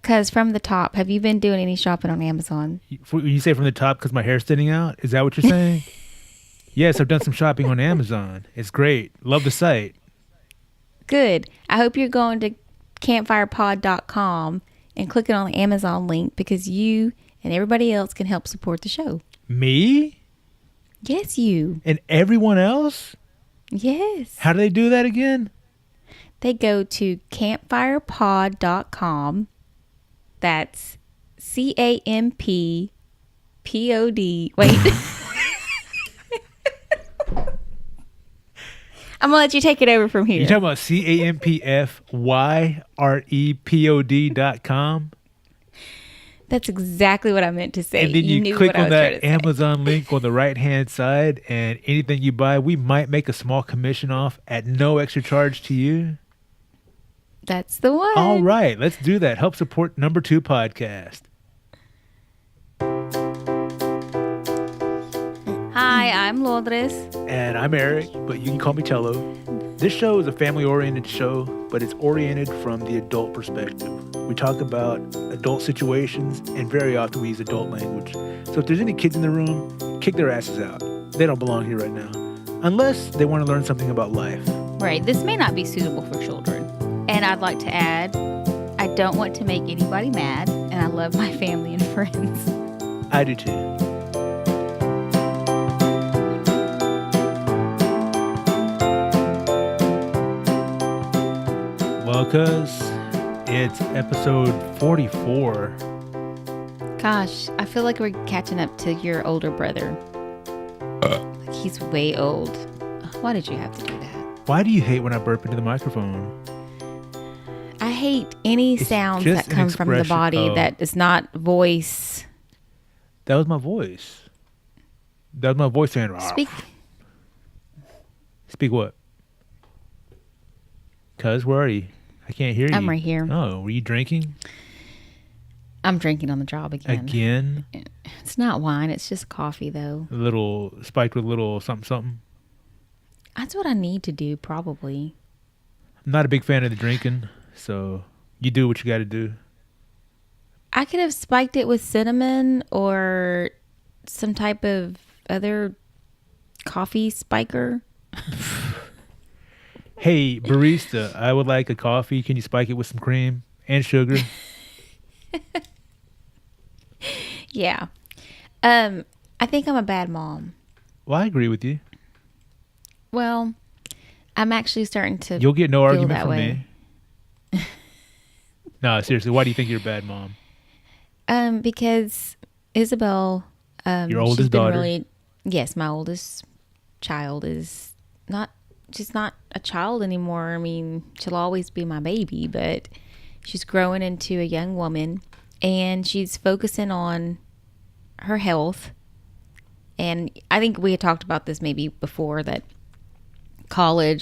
Because from the top, have you been doing any shopping on Amazon? You say from the top because my hair's thinning out? Is that what you're saying? Yes, I've done some shopping on Amazon. It's great. Love the site. Good. I hope you're going to campfyrepod.com and clicking on the Amazon link because you and everybody else can help support the show. Me? Yes, you. And everyone else? Yes. How do they do that again? They go to campfyrepod.com. That's CAMPPOD. Wait. I'm going to let you take it over from here. You're talking about CAMPFYREPOD.com? That's exactly what I meant to say. And then you click on that Amazon link on the right-hand side, and anything you buy, we might make a small commission off at no extra charge to you. That's the one. All right, let's do that. Help support NumTwoPod. Hi, I'm Lourdes. And I'm Eric, but you can call me Tello. This show is a family-oriented show, but it's oriented from the adult perspective. We talk about adult situations, and very often we use adult language. So if there's any kids in the room, kick their asses out. They don't belong here right now. Unless they want to learn something about life. Right, this may not be suitable for children. And I'd like to add, I don't want to make anybody mad, and I love my family and friends. I do too. Well, cuz it's episode 44. Gosh, I feel like we're catching up to your older brother. Like he's way old. Why did you have to do that? Why do you hate when I burp into the microphone? I hate any sounds that come from the body that is not voice. That was my voice. That was my voice saying, Speak. Speak what? Cuz, where are you? I can't hear you. I'm right here. Oh, were you drinking? I'm drinking on the job again. Again? It's not wine. It's just coffee, though. A little spiked with a little something, something. That's what I need to do, probably. I'm not a big fan of the drinking, so you do what you got to do. I could have spiked it with cinnamon or some type of other coffee spiker. Hey, barista, I would like a coffee. Can you spike it with some cream and sugar? Yeah. I think I'm a bad mom. Well, I agree with you. Well, I'm actually starting to You'll get no feel argument that from way. me. No, seriously, why do you think you're a bad mom? Because Isabel, your oldest daughter. Yes, my oldest child is she's not a child anymore. I mean, she'll always be my baby, but she's growing into a young woman and she's focusing on her health. And I think we had talked about this maybe before, that going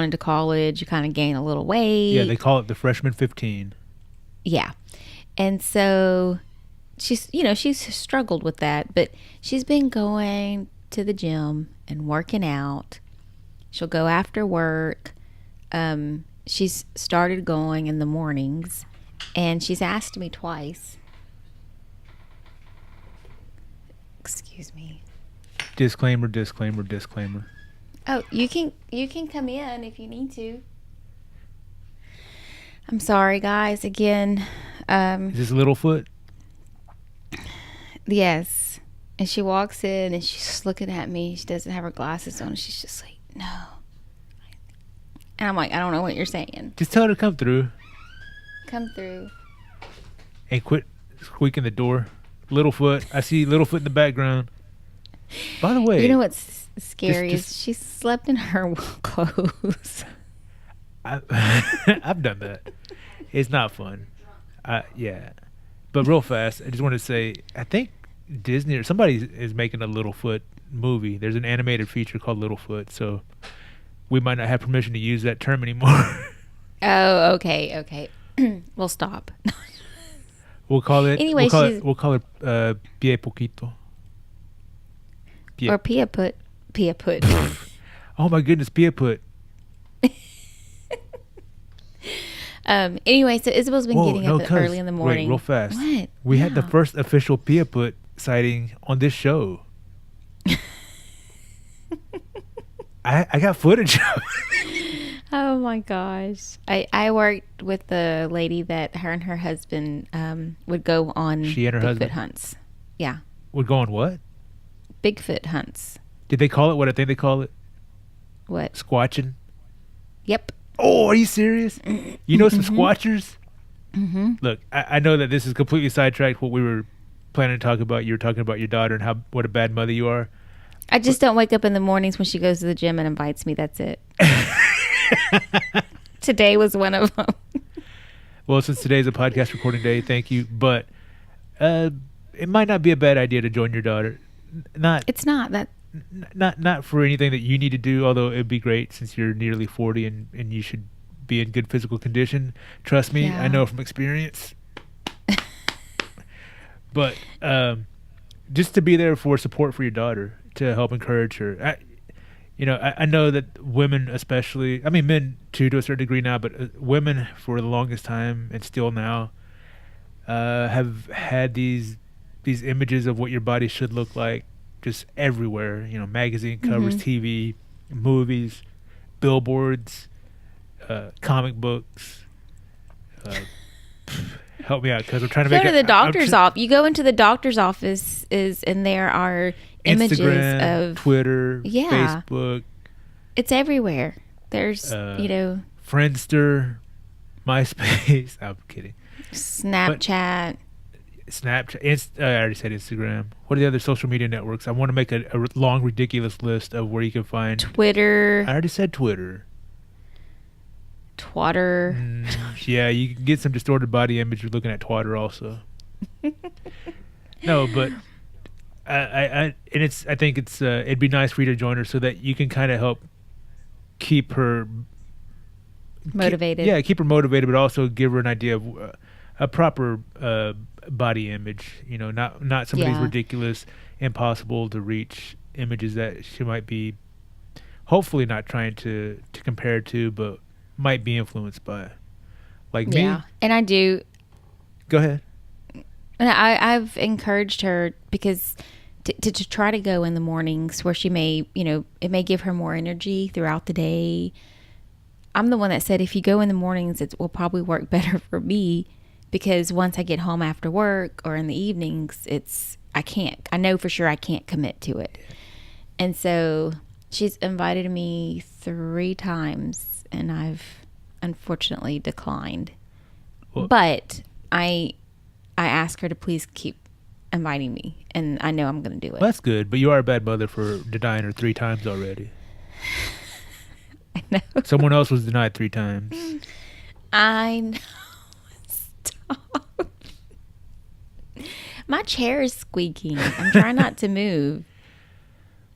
into college, you kind of gain a little weight. Yeah, they call it the freshman 15. Yeah. And so she's struggled with that, but she's been going to the gym and working out. She'll go after work. She's started going in the mornings, and she's asked me twice. Excuse me. Disclaimer. Oh, you can come in if you need to. I'm sorry, guys. Again. Is this Littlefoot? Yes. And she walks in and she's just looking at me. She doesn't have her glasses on. And she's just like, no. And I'm like, I don't know what you're saying. Just tell her to come through. Come through. And quit squeaking the door. Littlefoot. I see Littlefoot in the background. By the way. You know what's scary is she slept in her clothes. I've done that. It's not fun. Yeah. But real fast, I just want to say, I think Disney or somebody is making a Littlefoot movie. There's an animated feature called Littlefoot, so we might not have permission to use that term anymore. Oh, okay. We'll stop. We'll call it. Anyway, we'll call it PiaPoot. Or PiaPoot. Oh my goodness, PiaPoot. Anyway, so Isabel's been getting up early in the morning. Wait, real fast. What? We had the first official PiaPoot sighting on this show. I got footage of it. Oh my gosh. I worked with the lady that her and her husband would go on Bigfoot hunts. Yeah. Would go on what? Bigfoot hunts. Did they call it what I think they call it? What? Squatching? Yep. Oh, are you serious? You know some squatchers? Mm-hmm. Look, I know that this is completely sidetracked what we were planning to talk about. You were talking about your daughter and what a bad mother you are. I just don't wake up in the mornings when she goes to the gym and invites me. That's it. Today was one of them. Well, since today's a podcast recording day, thank you. But it might not be a bad idea to join your daughter. It's not that. Not for anything that you need to do, although it'd be great since you're nearly 40 and you should be in good physical condition. Trust me, I know from experience. But just to be there for support for your daughter, to help encourage her. I know that women especially, I mean men too to a certain degree now, but women for the longest time and still now have had these images of what your body should look like just everywhere. Magazine covers, TV, movies, billboards, comic books. Help me out because I'm trying to make go to the doctor's office. You go into the doctor's office and there are images Instagram, of Twitter, Facebook. It's everywhere. There's Friendster, MySpace. I'm kidding. Snapchat. I already said Instagram. What are the other social media networks? I want to make a long, ridiculous list of where you can find Twitter. I already said Twitter. Twatter. Yeah, you can get some distorted body image. You're looking at Twatter also. No, but I think it'd be nice for you to join her so that you can kind of help keep her motivated. Keep her motivated, but also give her an idea of a proper body image. Not some of these ridiculous, impossible to reach images that she might be, hopefully not trying to compare to, but might be influenced by. Like me. Yeah, and I do. Go ahead. And I've encouraged her because to try to go in the mornings where she may, it may give her more energy throughout the day. I'm the one that said if you go in the mornings, it will probably work better for me because once I get home after work or in the evenings, I know for sure I can't commit to it. And so she's invited me 3 times and I've unfortunately declined. Well, but I asked her to please keep inviting me, and I know I'm going to do it. Well, that's good, but you are a bad mother for denying her 3 times already. I know. Someone else was denied 3 times. I know. Stop. My chair is squeaking. I'm trying not to move.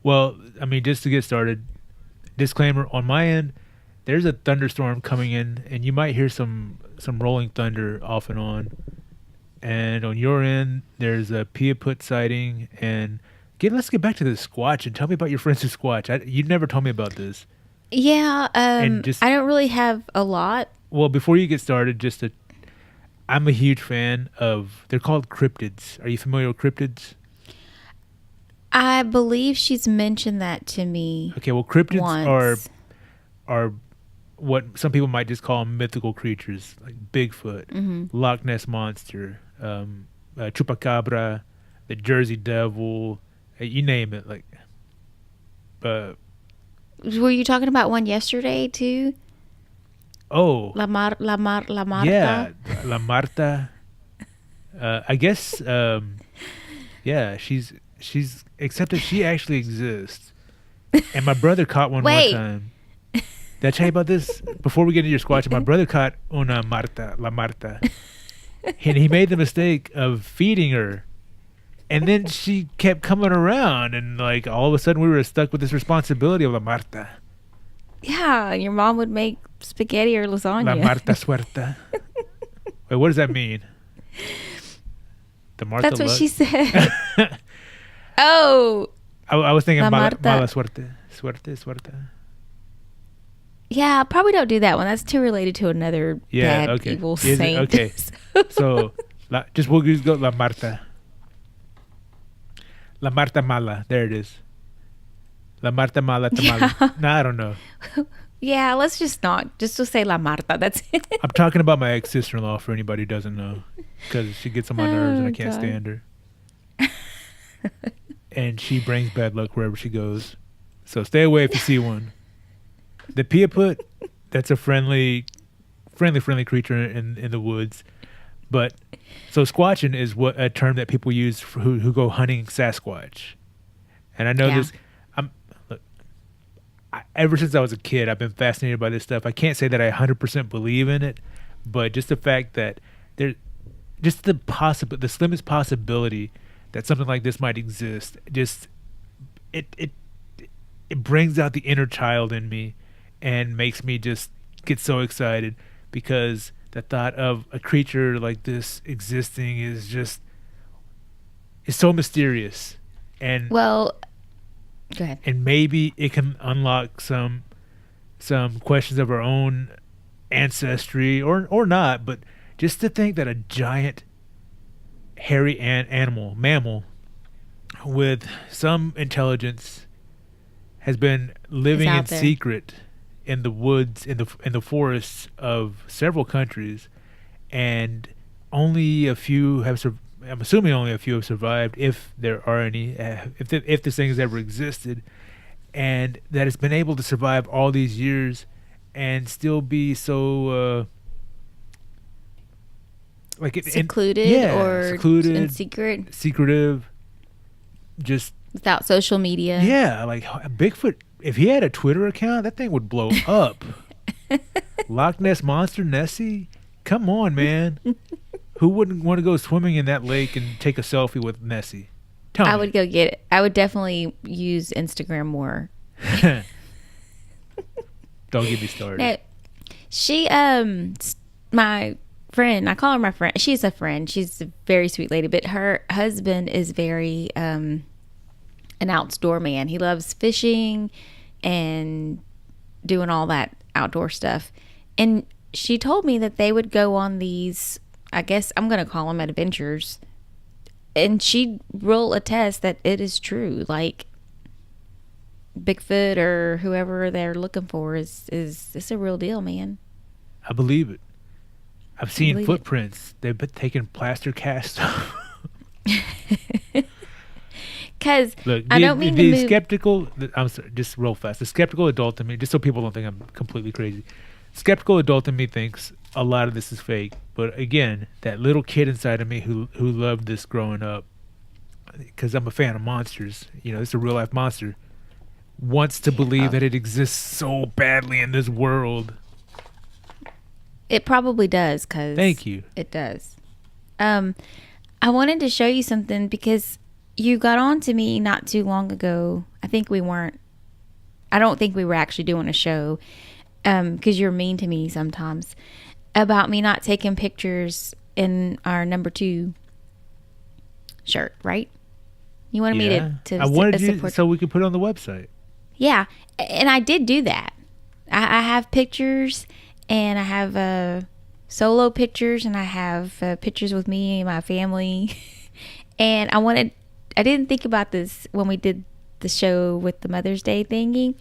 Well, I mean, just to get started, disclaimer on my end, there's a thunderstorm coming in, and you might hear some rolling thunder off and on. And on your end, there's a PiaPoot sighting. And let's get back to the Squatch and tell me about your friends who Squatch. You never told me about this. Yeah, I don't really have a lot. Well, before you get started, I'm a huge fan of. They're called cryptids. Are you familiar with cryptids? I believe she's mentioned that to me. Okay, well, cryptids once. are what some people might just call mythical creatures, like Bigfoot, Loch Ness Monster, Chupacabra, the Jersey Devil, you name it. Like, were you talking about one yesterday too? Oh, La Marta. Yeah, La Marta. I guess. Yeah, she's except that she actually exists, and my brother caught one time. Did I tell you about this? Before we get into your Squatch, my brother caught una Marta, La Marta. And he made the mistake of feeding her. And then she kept coming around. And like all of a sudden we were stuck with this responsibility of La Marta. Yeah, your mom would make spaghetti or lasagna. La Marta Suerta. Wait, what does that mean? The Marta That's what she said. Oh. I was thinking La mala Marta. suerte. Suerte. Yeah, probably don't do that one. That's too related to another Yeah, bad okay. evil Is it? saint. Okay. So, we'll just go La Marta. La Marta Mala. There it is. La Marta Mala Tamala. Yeah. No, I don't know. Yeah, let's just not. Just to say La Marta. That's it. I'm talking about my ex-sister-in-law for anybody who doesn't know. Because she gets on my nerves and I can't God. stand her. And she brings bad luck wherever she goes. So stay away if you see one. The PiaPoot, that's a friendly creature in the woods. But so squatching is what a term that people use for who go hunting Sasquatch. And I know this. Ever since I was a kid, I've been fascinated by this stuff. I can't say that I 100% believe in it, but just the fact that just the slimmest possibility that something like this might exist, just it brings out the inner child in me and makes me just get so excited, because the thought of a creature like this existing is so mysterious. And Well, go ahead. And maybe it can unlock some questions of our own ancestry, or not, but just to think that a giant hairy mammal with some intelligence has been living in there. secret in the woods, in the forests of several countries, and only a few have survived. I'm assuming only a few have survived, if there are any, if this thing has ever existed, and that it's been able to survive all these years and still be so Secluded in secret, secretive, just without social media. Yeah, like Bigfoot. If he had a Twitter account, that thing would blow up. Loch Ness Monster Nessie, come on, man. Who wouldn't want to go swimming in that lake and take a selfie with Nessie? Tell me. I would go get it. I would definitely use Instagram more. Don't get me started. No, she, my friend, I call her my friend. She's a friend. She's a very sweet lady, but her husband is very, an outdoor man. He loves fishing and doing all that outdoor stuff. And she told me that they would go on these, I guess I'm going to call them adventures. And she will attest that it is true. Like, Bigfoot or whoever they're looking for is it's a real deal, man. I believe it. I've seen footprints. They've been taking plaster casts off. Because I don't mean the to move. skeptical. I'm sorry, just real fast. The skeptical adult in me, just so people don't think I'm completely crazy. Skeptical adult in me thinks a lot of this is fake. But again, that little kid inside of me who loved this growing up, because I'm a fan of monsters. You know, it's a real life monster. Wants to believe that it exists so badly in this world. It probably does, because thank you. It does. I wanted to show you something because you got on to me not too long ago. I don't think we were actually doing a show, because you're mean to me sometimes, about me not taking pictures in our number 2 shirt, right? You wanted me to I wanted you support, so we could put it on the website. Yeah, and I did do that. I have pictures, and I have solo pictures, and I have pictures with me and my family. And I didn't think about this when we did the show with the Mother's Day thingy,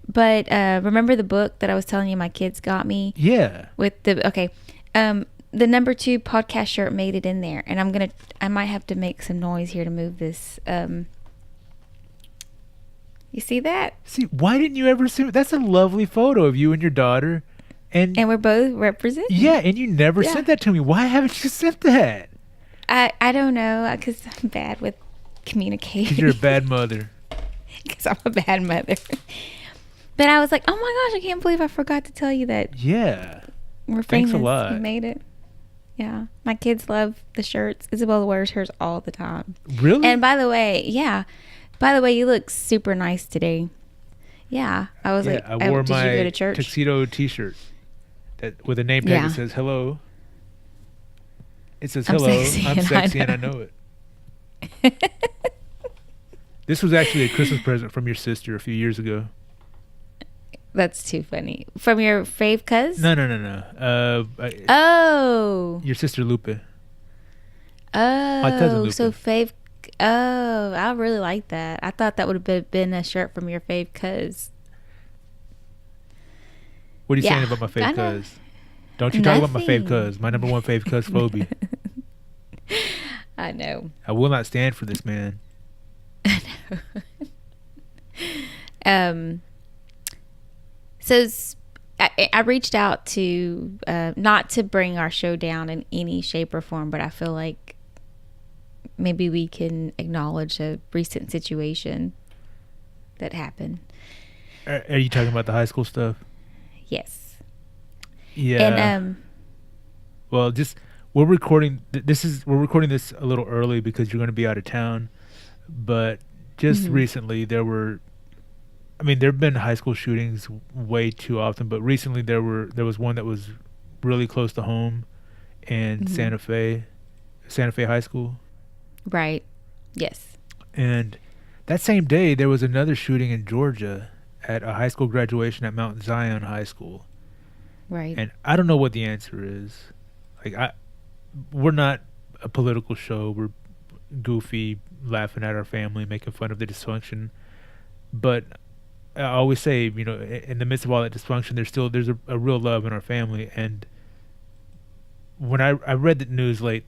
but remember the book that I was telling you my kids got me? Yeah. With the the number 2 podcast shirt made it in there, and I might have to make some noise here to move this. You see that? See, why didn't you ever see it? That's a lovely photo of you and your daughter. And we're both representing. Yeah, and you never sent that to me. Why haven't you sent that? I don't know, because I'm bad with communicating. Because you're a bad mother. Because I'm a bad mother. But I was like, oh my gosh, I can't believe I forgot to tell you that. Yeah. We're famous. Thanks a lot. You made it. Yeah. My kids love the shirts. Isabella wears hers all the time. Really? And by the way, you look super nice today. Yeah. I was like, I wore did you go to church? tuxedo t-shirt with a name tag that says hello. It says hello. I'm sexy and I know it. This was actually a Christmas present from your sister a few years ago. That's too funny. From your fave cuz? No. Oh. Your sister Lupe. My cousin Oh, Lupe. so fave. Oh, I really like that. I thought that would have been a shirt from your fave cuz. What are you Yeah, saying about my fave kinda cuz? Don't you talk about my fave nothing. cuz. My number one fave cuz phobia. I know. I will not stand for this man. So I reached out to not to bring our show down in any shape or form, but I feel like maybe we can acknowledge a recent situation that happened. Are you talking about the high school stuff? Yes. Yeah. And well, just we're recording. We're recording this a little early because you're going to be out of town. But just recently, there have been high school shootings way too often. But recently, there was one that was really close to home, in Santa Fe High School. Right. Yes. And that same day, there was another shooting in Georgia at a high school graduation at Mount Zion High School. Right. And I don't know what the answer is. We're not a political show. We're goofy, laughing at our family, making fun of the dysfunction. But I always say, in the midst of all that dysfunction, there's a real love in our family. And when I read the news late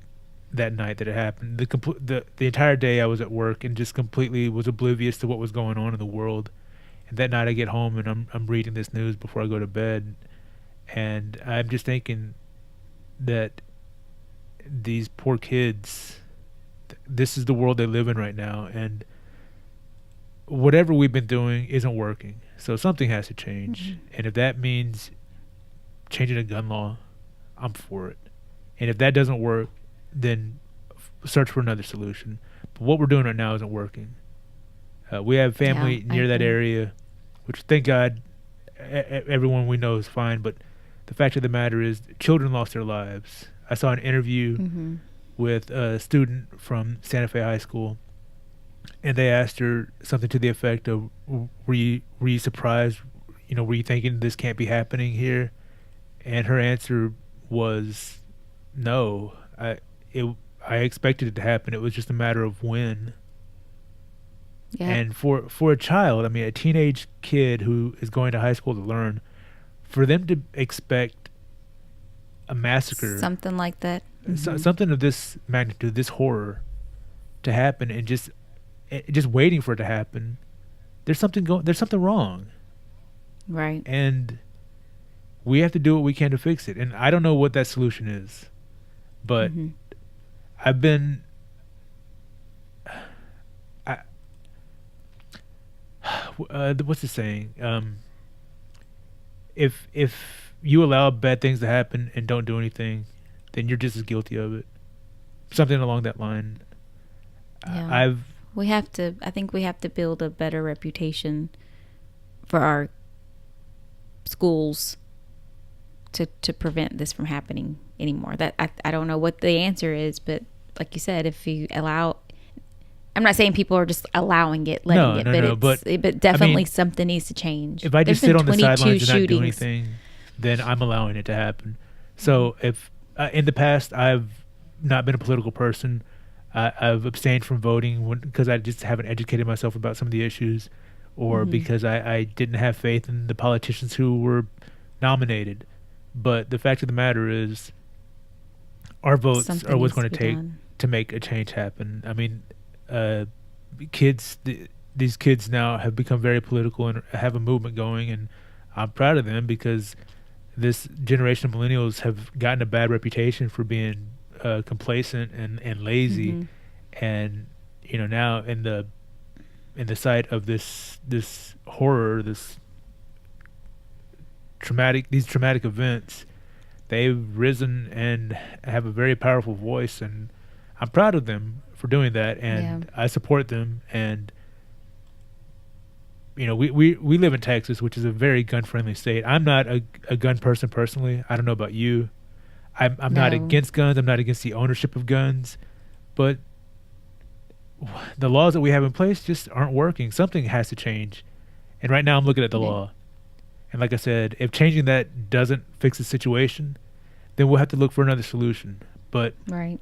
that night that it happened, the entire day I was at work and just completely was oblivious to what was going on in the world. And that night I get home and I'm reading this news before I go to bed, and I'm just thinking that these poor kids, this is the world they live in right now, and whatever we've been doing isn't working. So something has to change. And if that means changing a gun law, I'm for it. And if that doesn't work, then search for another solution. But what we're doing right now isn't working. We have family near that area, which thank God everyone we know is fine. But the fact of the matter is children lost their lives. I saw an interview with a student from Santa Fe High School, and they asked her something to the effect of, were you surprised? Were you thinking this can't be happening here? And her answer was, no. I expected it to happen. It was just a matter of when. Yeah. And for a child, a teenage kid who is going to high school to learn, for them to expect a massacre, something like that, something of this magnitude, this horror, to happen, and just waiting for it to happen, there's something wrong, right? And we have to do what we can to fix it. And I don't know what that solution is, but I've been. What's the saying? If you allow bad things to happen and don't do anything, then you're just as guilty of it. Something along that line. Yeah. I think we have to build a better reputation for our schools to prevent this from happening anymore. That I don't know what the answer is, but like you said, if you allow, I'm not saying people are just allowing it, letting it, but definitely something needs to change. If I just sit on the sidelines and not do anything, then I'm allowing it to happen. So if in the past I've not been a political person, I've abstained from voting because I just haven't educated myself about some of the issues, or because I didn't have faith in the politicians who were nominated. But the fact of the matter is, our votes are what's going to take to make a change happen. These kids now have become very political and have a movement going, and I'm proud of them because this generation of millennials have gotten a bad reputation for being complacent and lazy, and now in the sight of this horror, these traumatic events, they've risen and have a very powerful voice, and I'm proud of them for doing that, and I support them. And we live in Texas, which is a very gun-friendly state. I'm not a gun person personally. I don't know about you. I'm not against guns. I'm not against the ownership of guns, but the laws that we have in place just aren't working. Something has to change, and right now I'm looking at the law. And like I said, if changing that doesn't fix the situation, then we'll have to look for another solution. But Right.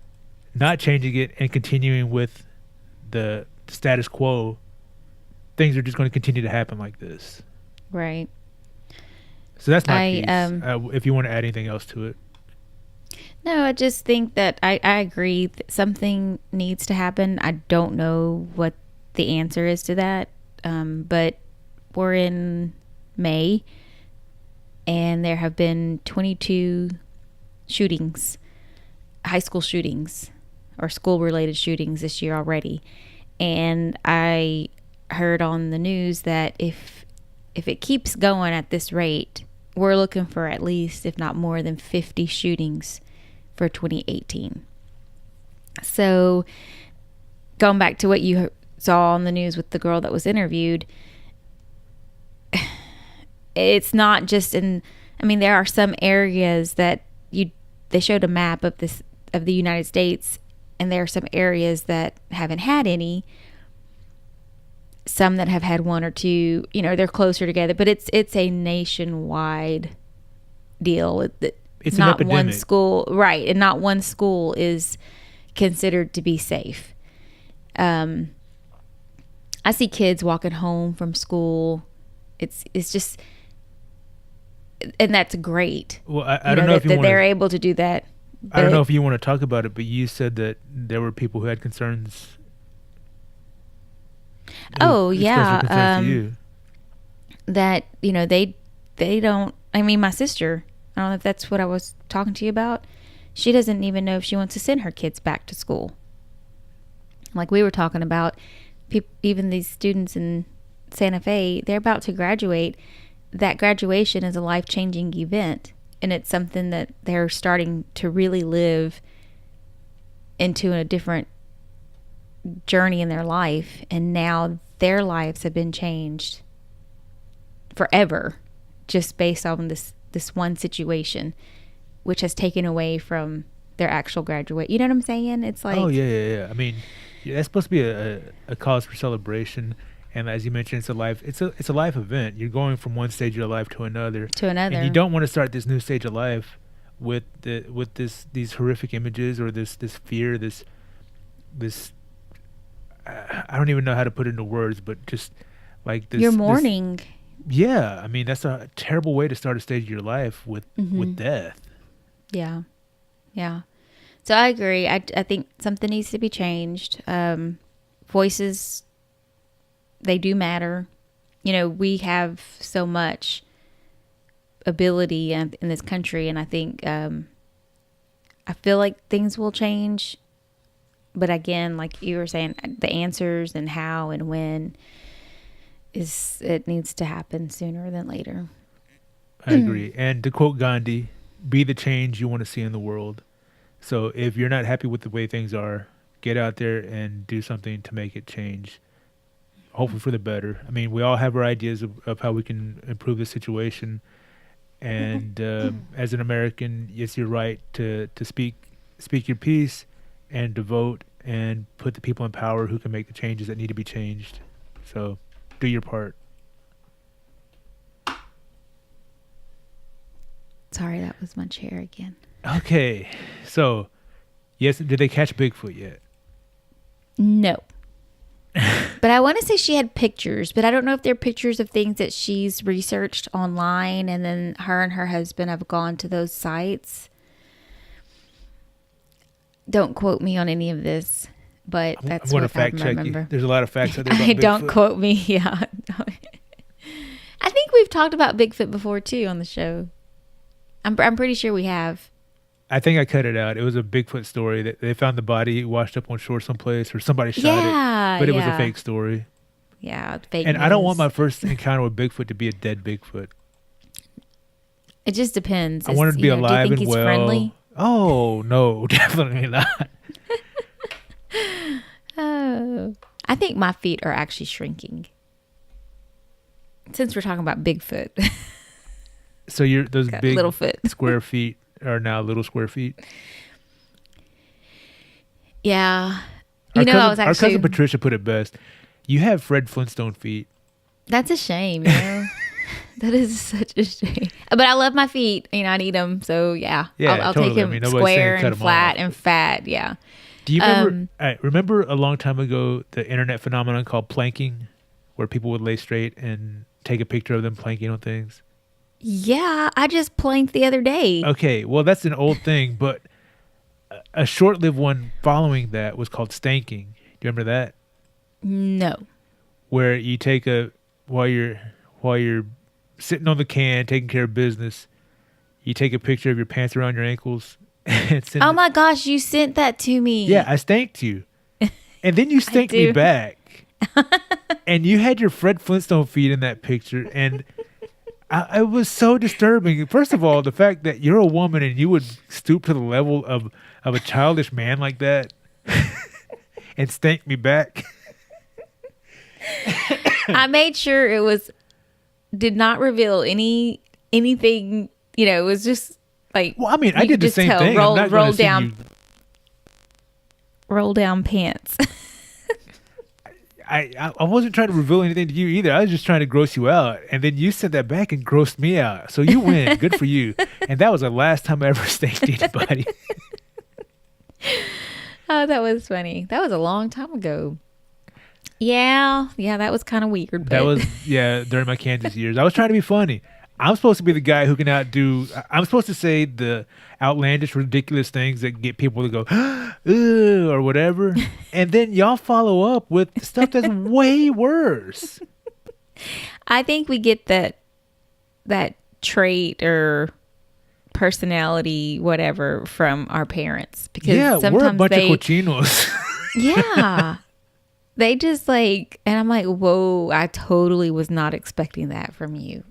not changing it and continuing with the status quo, things are just going to continue to happen like this. Right. So that's my piece. If you want to add anything else to it. No, I just think that I agree that something needs to happen. I don't know what the answer is to that. But we're in May, and there have been 22 shootings, high school shootings or school-related shootings this year already. And I heard on the news that if it keeps going at this rate, we're looking for at least, if not more than 50 shootings for 2018. So going back to what you saw on the news with the girl that was interviewed, it's not just there are some areas that they showed a map of the United States, and there are some areas that haven't had any, some that have had one or two, they're closer together, but it's a nationwide deal. It's not one school, right? And not one school is considered to be safe. I see kids walking home from school. It's just, and that's great. Well, I don't know if they're able to do that. I don't know if you want to talk about it, but you said that there were people who had concerns. Oh yeah, that they don't. I mean, my sister. I don't know if that's what I was talking to you about. She doesn't even know if she wants to send her kids back to school. Like we were talking about, even these students in Santa Fe, they're about to graduate. That graduation is a life-changing event, and it's something that they're starting to really live into a different journey in their life, and now their lives have been changed forever just based on this one situation, which has taken away from their actual graduate. You know what I'm saying? It's like, oh yeah. I mean, that's supposed to be a cause for celebration, and as you mentioned, it's a life event. You're going from one stage of your life to another, and you don't want to start this new stage of life with these horrific images or this fear, this I don't even know how to put it into words, but just like this. You're mourning. Yeah, I mean, that's a terrible way to start a stage of your life with death. Yeah. So I agree. I think something needs to be changed. Voices, they do matter. We have so much ability in this country, and I think I feel like things will change. But again, like you were saying, the answers and how and when it needs to happen sooner than later. I agree. And to quote Gandhi, be the change you want to see in the world. So if you're not happy with the way things are, get out there and do something to make it change, hopefully for the better. I mean, we all have our ideas of how we can improve the situation. And as an American, it's your right to speak your piece and to vote and put the people in power who can make the changes that need to be changed. So do your part. Sorry, that was my chair again. Okay. So, yes, did they catch Bigfoot yet? No. But I want to say she had pictures, but I don't know if they're pictures of things that she's researched online, and then her and her husband have gone to those sites. Don't quote me on any of this, but that's what I remember. You. There's a lot of facts out there about Bigfoot. Don't quote me, yeah. I think we've talked about Bigfoot before, too, on the show. I'm pretty sure we have. I think I cut it out. It was a Bigfoot story. That they found the body washed up on shore someplace, or somebody shot it. But it was a fake story. Yeah, fake And news. I don't want my first encounter with Bigfoot to be a dead Bigfoot. It just depends. I want him to be alive and well. Friendly? Oh, no, definitely not. Oh, I think my feet are actually shrinking. Since we're talking about Bigfoot. So those big little foot. square feet are now little square feet? Yeah. Our cousin Patricia put it best. You have Fred Flintstone feet. That's a shame, That is such a shame. But I love my feet. I need them. So yeah, I'll totally. take him nobody's square saying cut and 'em flat off. and fat. Yeah. Do you remember? Remember a long time ago the internet phenomenon called planking, where people would lay straight and take a picture of them planking on things. Yeah, I just planked the other day. Okay, well that's an old thing, but a short-lived one following that was called stanking. Do you remember that? No. Where you take while you're sitting on the can taking care of business, you take a picture of your pants around your ankles. Oh my gosh, you sent that to me. Yeah, I stanked you, and then you stanked me back, and you had your Fred Flintstone feet in that picture, and it was so disturbing. First of all, the fact that you're a woman and you would stoop to the level of a childish man like that and stank me back. I made sure did not reveal anything. It was just like. Well, I mean, I did the same thing. Roll down pants. I wasn't trying to reveal anything to you either. I was just trying to gross you out. And then you sent that back and grossed me out. So you win. Good for you. And that was the last time I ever stanked anybody. Oh, that was funny. That was a long time ago. Yeah, that was kind of weird. But. That was, during my Kansas years. I was trying to be funny. I'm supposed to be the guy who can I'm supposed to say the outlandish, ridiculous things that get people to go, ooh, or whatever. And then y'all follow up with stuff that's way worse. I think we get that trait or personality, whatever, from our parents. Because sometimes we're a bunch of cochinos. Yeah. They just and I'm like, whoa, I totally was not expecting that from you.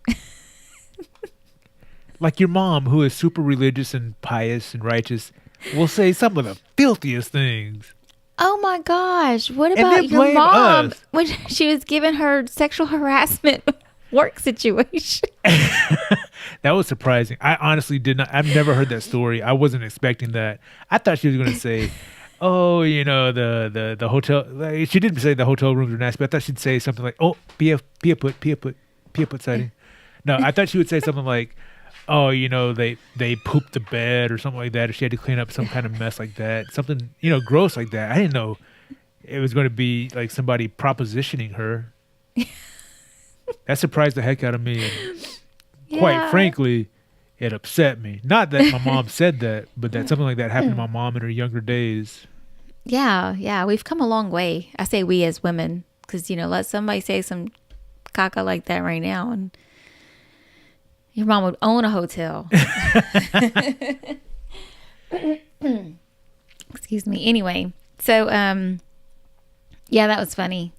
Like your mom, who is super religious and pious and righteous, will say some of the filthiest things. Oh my gosh. What about your mom when she was giving her sexual harassment work situation? That was surprising. I honestly did not. I've never heard that story. I wasn't expecting that. I thought she was going to say, oh, the hotel. She didn't say the hotel rooms were nice, but I thought she'd say something like, oh, PiaPoot sighting. No, I thought she would say something like, oh, they pooped the bed or something like that, or she had to clean up some kind of mess like that. Something, gross like that. I didn't know it was going to be like somebody propositioning her. That surprised the heck out of me. And quite frankly, it upset me. Not that my mom said that, but that something like that happened to my mom in her younger days. Yeah. We've come a long way. I say we as women, because, let somebody say some caca like that right now, and your mom would own a hotel. Excuse me. Anyway, so, that was funny.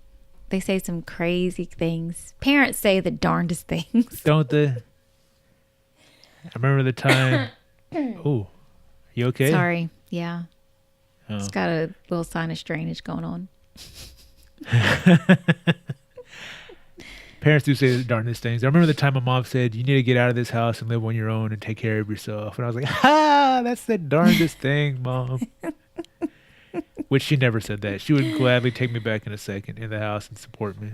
They say some crazy things. Parents say the darndest things. Don't they? I remember the time. Oh, you okay? Sorry. Yeah. Oh. It's got a little sinus drainage going on. Parents do say the darndest things. I remember the time my mom said, you need to get out of this house and live on your own and take care of yourself. And I was like, that's the darndest thing, Mom. Which she never said that. She would gladly take me back in a second in the house and support me.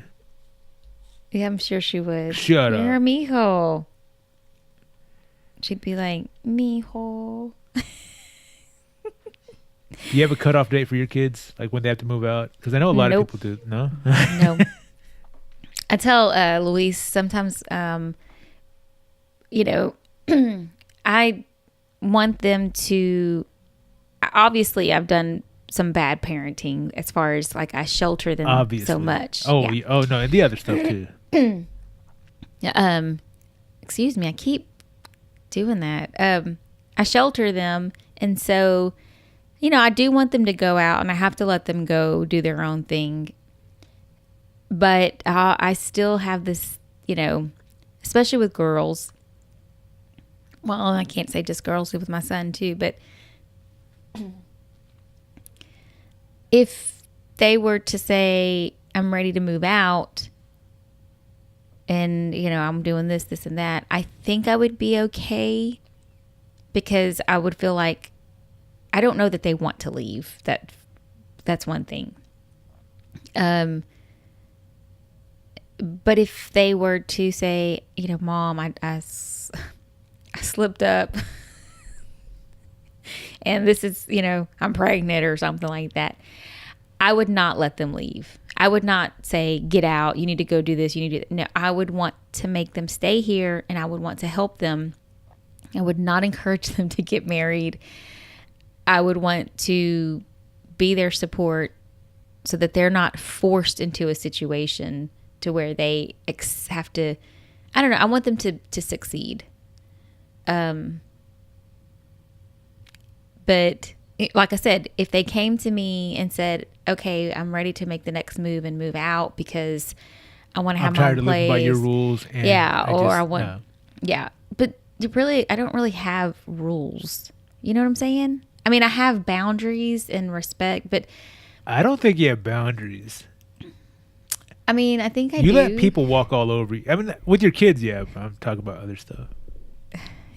Yeah, I'm sure she would. Shut up. You're a mijo. She'd be like, mijo. Do you have a cutoff date for your kids? Like when they have to move out? Because I know a lot of people do. No? No. I tell Luis sometimes, I want them to, obviously I've done some bad parenting as far as I shelter them so much. Oh, yeah. Oh no, and the other stuff too. Excuse me, I keep doing that. I shelter them, and so, I do want them to go out, and I have to let them go do their own thing. But I still have this, especially with girls. Well, I can't say just girls, with my son too, but if they were to say, I'm ready to move out and, I'm doing this, this, and that, I think I would be okay, because I would feel like, I don't know that they want to leave. That's one thing. But if they were to say, Mom, I slipped up and this is, I'm pregnant or something like that, I would not let them leave. I would not say, get out, you need to go do this, you need to. No, I would want to make them stay here, and I would want to help them. I would not encourage them to get married. I would want to be their support so that they're not forced into a situation to where they have to, I don't know, I want them to succeed. But like I said, if they came to me and said, okay, I'm ready to make the next move and move out because I want to have my own place. I'm tired of living by your rules. And I want, but I don't really have rules. You know what I'm saying? I mean, I have boundaries and respect, but I don't think you have boundaries. I mean, I think I do. You let people walk all over you. I mean, with your kids, yeah. I'm talking about other stuff.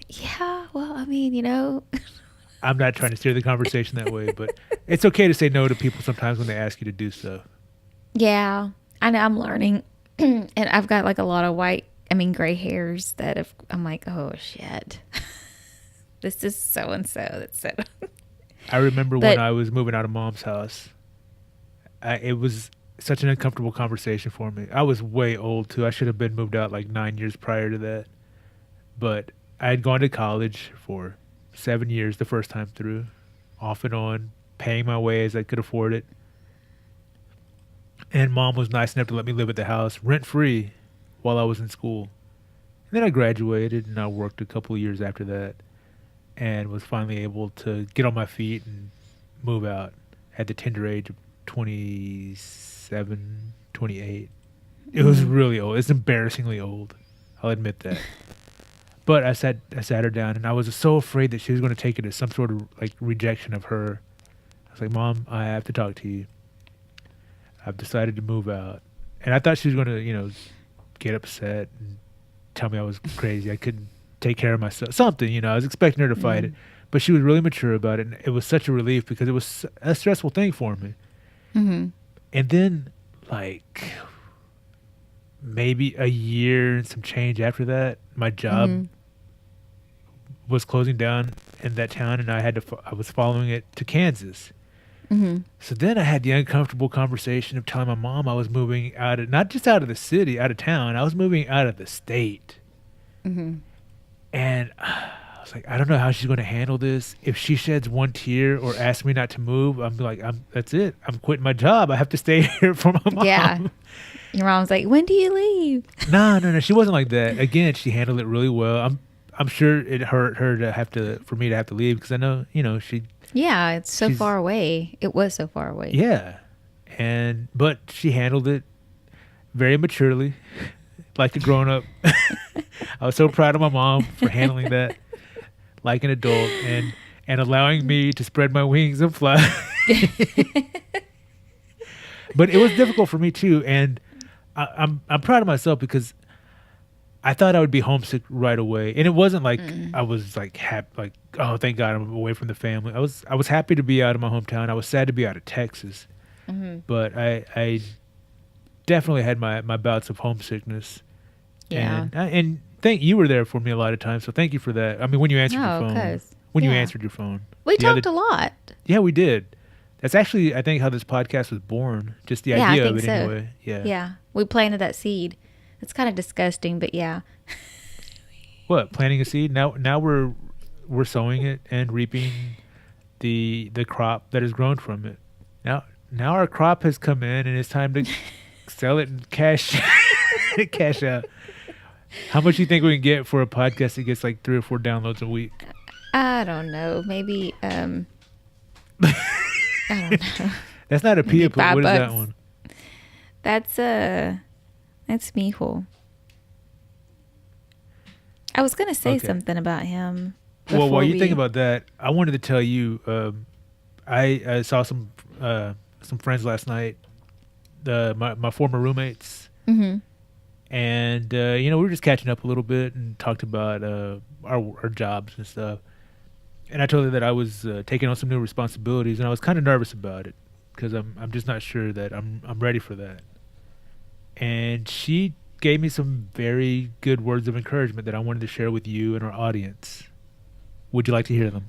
Yeah, well, I mean, I'm not trying to steer the conversation that way, but it's okay to say no to people sometimes when they ask you to do stuff. Yeah, I know, I'm learning. And I've got like a lot of gray hairs that I'm like, oh, shit. This is so-and-so that said. I remember when I was moving out of Mom's house, it was such an uncomfortable conversation for me. I was way old, too. I should have been moved out like 9 years prior to that. But I had gone to college for 7 years the first time through, off and on, paying my way as I could afford it. And Mom was nice enough to let me live at the house rent-free while I was in school. And then I graduated, and I worked a couple of years after that and was finally able to get on my feet and move out at the tender age of 27, 28. It was really old. It's embarrassingly old. I'll admit that. But I sat her down, and I was so afraid that she was going to take it as some sort of like rejection of her. I was like, Mom, I have to talk to you. I've decided to move out. And I thought she was going to, get upset and tell me I was crazy. I couldn't take care of myself. Something, I was expecting her to fight it. But she was really mature about it, and it was such a relief because it was a stressful thing for me. Mm-hmm. And then, like, maybe a year and some change after that, my job was closing down in that town, and I was following it to Kansas. Mm-hmm. So then I had the uncomfortable conversation of telling my mom I was moving not just out of the city, out of town. I was moving out of the state. Mm-hmm. And I was like, I don't know how she's going to handle this. If she sheds one tear or asks me not to move, I'm like, that's it. I'm quitting my job. I have to stay here for my mom. Yeah. Your mom's like, when do you leave? No. She wasn't like that. Again, she handled it really well. I'm sure it hurt her for me to have to leave because I know, she. Yeah, it's so far away. It was so far away. Yeah. But she handled it very maturely, like a grown up. I was so proud of my mom for handling that like an adult and allowing me to spread my wings and fly. But it was difficult for me too, and I'm proud of myself because I thought I would be homesick right away, and it wasn't like I was like happy, like, oh, thank God I'm away from the family. I was happy to be out of my hometown. I was sad to be out of Texas, but I definitely had my bouts of homesickness. Yeah, and you were there for me a lot of times, so thank you for that. I mean, when you answered your phone, you answered your phone, we talked a lot. Yeah, we did. That's actually, I think, how this podcast was born. Just the idea of it, anyway. Yeah, we planted that seed. It's kind of disgusting, but yeah. What, planting a seed? Now we're sowing it and reaping the crop that has grown from it. Now our crop has come in, and it's time to sell it and cash out. How much do you think we can get for a podcast that gets like 3 or 4 downloads a week? I don't know. Maybe I don't know. That's not a PiaPoot. What is that one? That's Mijo. I was going to say something about him. Well, while you think about that, I wanted to tell you, I saw some friends last night, my former roommates. Mm-hmm. And, we were just catching up a little bit and talked about our jobs and stuff. And I told her that I was taking on some new responsibilities, and I was kind of nervous about it because I'm just not sure that I'm ready for that. and she gave me some very good words of encouragement that I wanted to share with you and our audience. Would you like to hear them?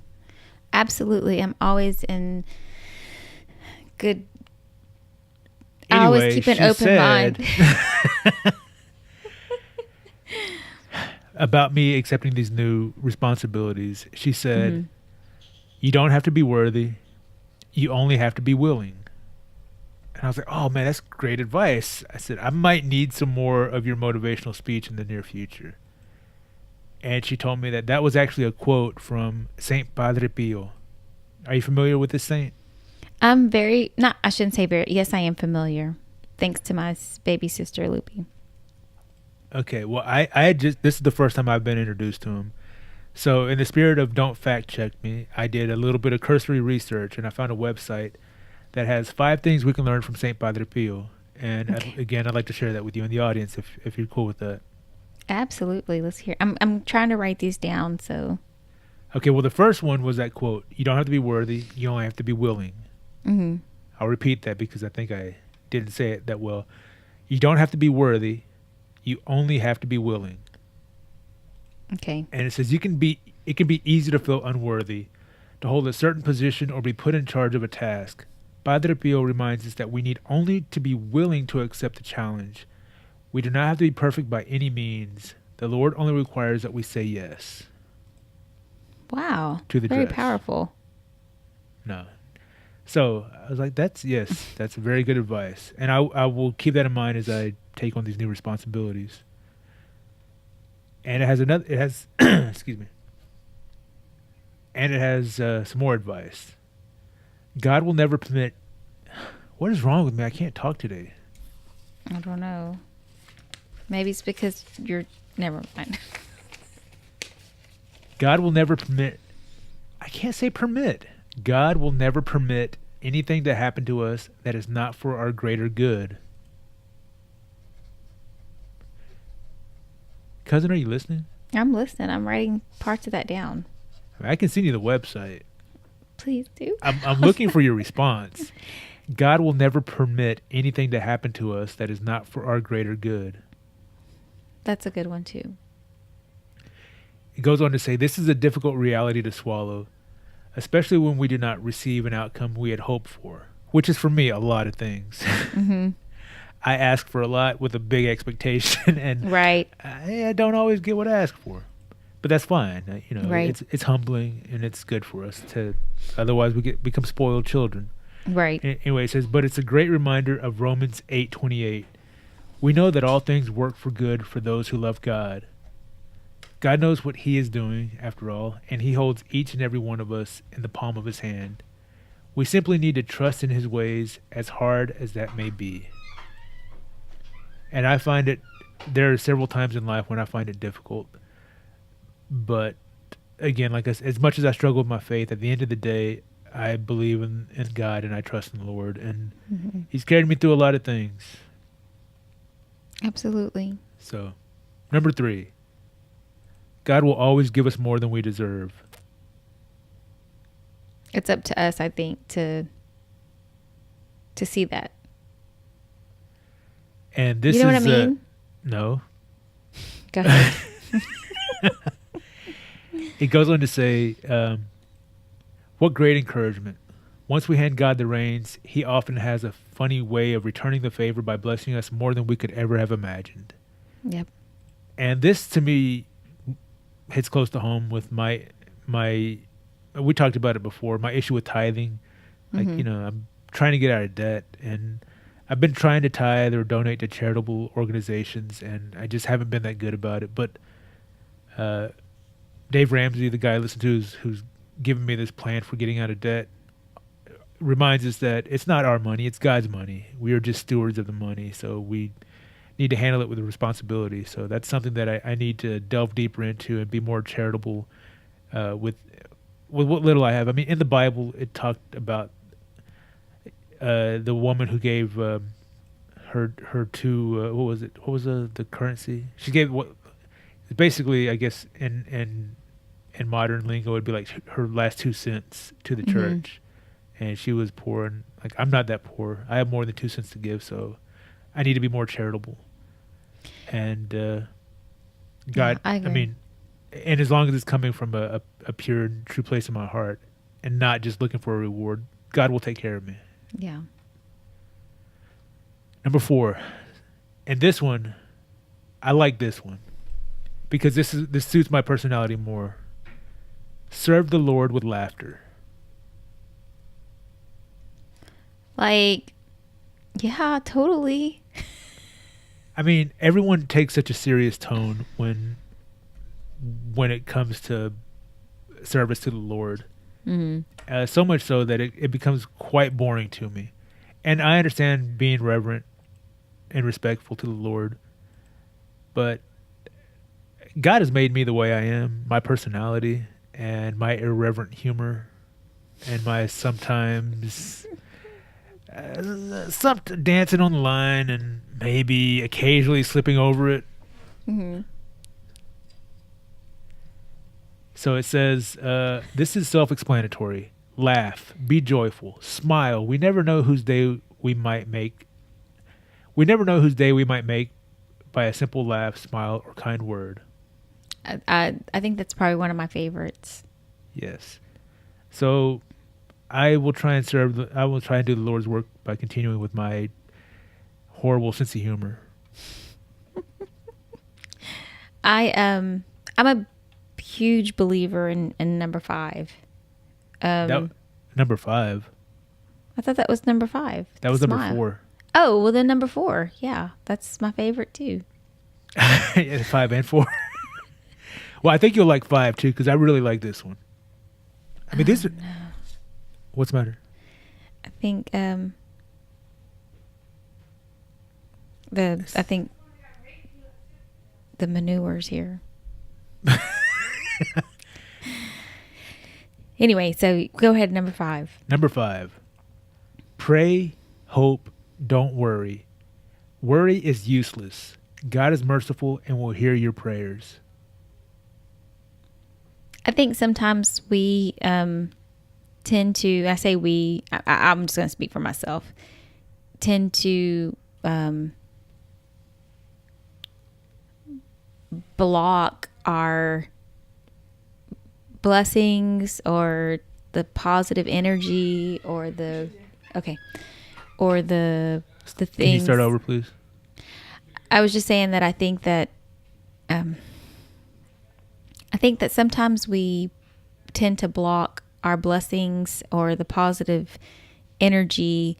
Absolutely. I'm always in good. Anyway, I always keep an open mind. About me accepting these new responsibilities, she said, Mm-hmm. You don't have to be worthy. You only have to be willing. And I was like, oh man, that's great advice. I said, I might need some more of your motivational speech in the near future. And she told me that was actually a quote from Saint Padre Pio. Are you familiar with this saint? I'm very, not, I shouldn't say very, yes, I am familiar. Thanks to my baby sister, Loopy. Okay, well, I had just, this is the first time I've been introduced to him. So in the spirit of don't fact check me, I did a little bit of cursory research and I found a website that has 5 things we can learn from Saint Padre Pio. And Okay. again, I'd like to share that with you and the audience if you're cool with that. Absolutely. Let's hear. I'm trying to write these down. So. Okay, well, the first one was that quote, you don't have to be worthy, you only have to be willing. Mm-hmm. I'll repeat that because I think I didn't say it that well. You don't have to be worthy, you only have to be willing. Okay. And it says it can be easy to feel unworthy, to hold a certain position or be put in charge of a task. Padre Pio reminds us that we need only to be willing to accept the challenge. We do not have to be perfect by any means. The Lord only requires that we say yes. Wow. To the very dress. powerful. No. So I was like, that's very good advice. And I will keep that in mind as I take on these new responsibilities. And it has excuse me. And it has some more advice. God will never permit. What is wrong with me? I can't talk today. I don't know. Maybe it's because you're. Never mind. God will never permit. I can't say permit. God will never permit anything to happen to us that is not for our greater good. Cousin, are you listening? I'm listening. I'm writing parts of that down. I can send you the website. Please do. I'm looking for your response. God will never permit anything to happen to us that is not for our greater good. That's a good one too. It goes on to say, this is a difficult reality to swallow, especially when we do not receive an outcome we had hoped for, which is for me a lot of things. Mm-hmm. I ask for a lot with a big expectation, and Right. I don't always get what I ask for. But that's fine. Right. It's humbling and it's good for us to, otherwise we become spoiled children. Right. Anyway, it says, but it's a great reminder of Romans 8:28. We know that all things work for good for those who love God. God knows what he is doing, after all, and he holds each and every one of us in the palm of his hand. We simply need to trust in his ways, as hard as that may be. And I find it, there are several times in life when I find it difficult. But again, like as much as I struggle with my faith, at the end of the day, I believe in God and I trust in the Lord. And Mm-hmm. he's carried me through a lot of things. Absolutely. So, number 3, God will always give us more than we deserve. It's up to us, I think, to see that. And this You know is what I mean? No. Go ahead. It goes on to say, what great encouragement. Once we hand God the reins, he often has a funny way of returning the favor by blessing us more than we could ever have imagined. Yep. And this, to me, hits close to home with my we talked about it before, my issue with tithing. Like, Mm-hmm. I'm trying to get out of debt, and I've been trying to tithe or donate to charitable organizations, and I just haven't been that good about it. But Dave Ramsey, the guy I listen to who's given me this plan for getting out of debt, reminds us that it's not our money, it's God's money. We are just stewards of the money, so we need to handle it with responsibility. So that's something that I need to delve deeper into and be more charitable with what little I have. I mean, in the Bible, it talked about the woman who gave her two what was it? What was the currency? She gave what basically, I guess, in modern lingo, it'd be like her last 2 cents to the Mm-hmm. church, and she was poor. And like, I'm not that poor. I have more than 2 cents to give, so I need to be more charitable. And God, Yeah, I agree. mean, and as long as it's coming from a pure and true place in my heart and not just looking for a reward, God will take care of me. Yeah. Number 4, and this one, I like this one because this suits my personality more. Serve the Lord with laughter. Like, yeah, totally. I mean, everyone takes such a serious tone when it comes to service to the Lord. So much so that it becomes quite boring to me. And I understand being reverent and respectful to the Lord, but God has made me the way I am, my personality and my irreverent humor and my sometimes some dancing on the line and maybe occasionally slipping over it. So it says, this is self-explanatory. Laugh, be joyful, smile. We never know whose day we might make. We never know whose day we might make by a simple laugh, smile, or kind word. I think that's probably one of my favorites. Yes. So I will try and I will try and do the Lord's work by continuing with my horrible sense of humor. I'm a huge believer in number 5. Number 5. I thought that was number 5. That was Smile. number 4. Oh, well then number 4. Yeah, that's my favorite too. 5 and 4. Well, I think you'll like 5 too, because I really like this one. I mean, this. What's the matter? I think the manure's here. Anyway, so go ahead, number 5. Number 5. Pray, hope, don't worry. Worry is useless. God is merciful and will hear your prayers. I think sometimes we tend to, I say we, I'm just going to speak for myself, tend to block our blessings or the positive energy or the things. Can you start over, please? I was just saying that I think that sometimes we tend to block our blessings or the positive energy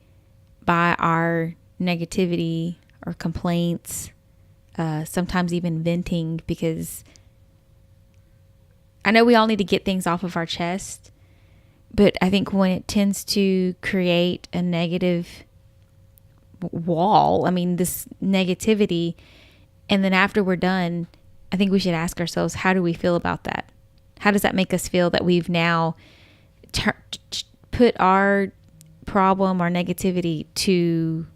by our negativity or complaints, sometimes even venting, because I know we all need to get things off of our chest, but I think when it tends to create a negative wall, I mean, this negativity, and then after we're done, I think we should ask ourselves, how do we feel about that? How does that make us feel that we've now put our problem, our negativity, to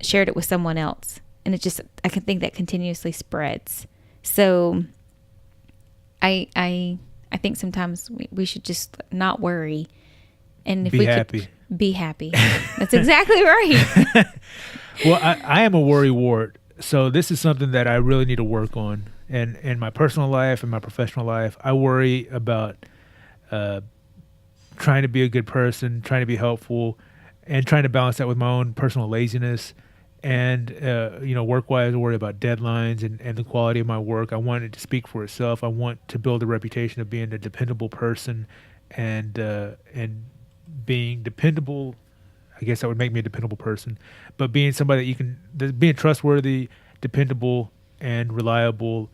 shared it with someone else? And it just, I can think that continuously spreads. So I think sometimes we should just not worry. And if be we happy. could be happy. That's exactly right. Well, I am a worry wart. So this is something that I really need to work on. And in my personal life and my professional life, I worry about trying to be a good person, trying to be helpful, and trying to balance that with my own personal laziness. And, work-wise, I worry about deadlines and the quality of my work. I want it to speak for itself. I want to build a reputation of being a dependable person and being dependable. I guess that would make me a dependable person. But being somebody being trustworthy, dependable, and reliable.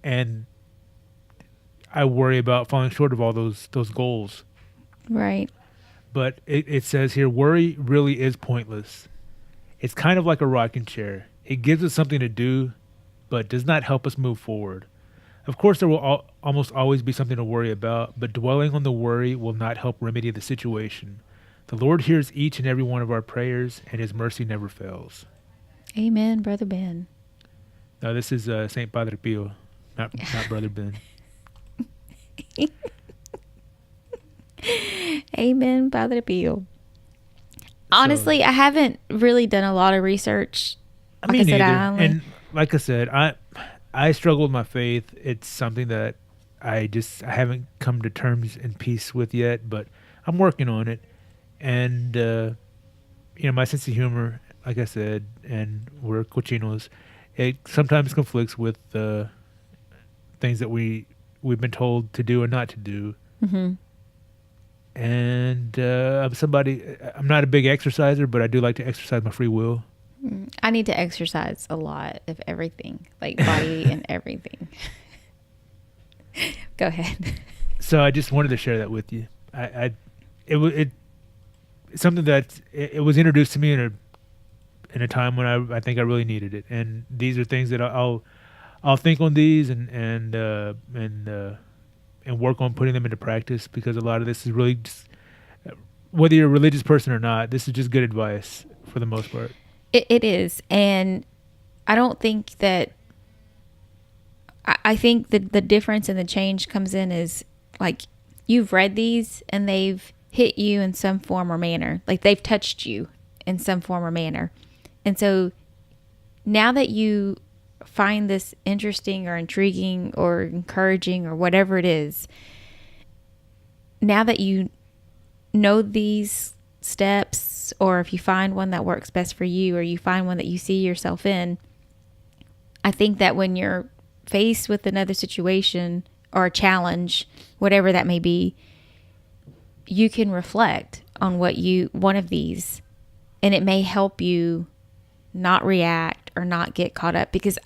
And I worry about falling short of all those goals. Right. But it says here, worry really is pointless. It's kind of like a rocking chair. It gives us something to do, but does not help us move forward. Of course, there will almost always be something to worry about, but dwelling on the worry will not help remedy the situation. The Lord hears each and every one of our prayers, and His mercy never fails. Amen, Brother Ben. Now, this is Saint Padre Pio, not Brother Ben. Amen, Padre Pio. Honestly, I haven't really done a lot of research I Like mean, I said, neither. I only And like I said, I struggle with my faith. It's something that I haven't come to terms and peace with yet, but I'm working on it. And my sense of humor, like I said, and we're cochinos, it sometimes conflicts with things that we've been told to do and not to do. hmm And I'm not a big exerciser, but I do like to exercise my free will. I need to exercise a lot of everything, like body and everything. Go ahead. So I just wanted to share that with you. It's something that it was introduced to me in a time when I think I really needed it, and these are things that I'll think on these and work on putting them into practice, because a lot of this is really just, whether you're a religious person or not, this is just good advice for the most part. It is, and I don't think that. I think that the difference and the change comes in is like you've read these and they've hit you in some form or manner, like they've touched you in some form or manner, and so now that you find this interesting or intriguing or encouraging or whatever it is, now that you know these steps, or if you find one that works best for you, or you find one that you see yourself in, I think that when you're faced with another situation or a challenge, whatever that may be, you can reflect on one of these, and it may help you not react or not get caught up. Because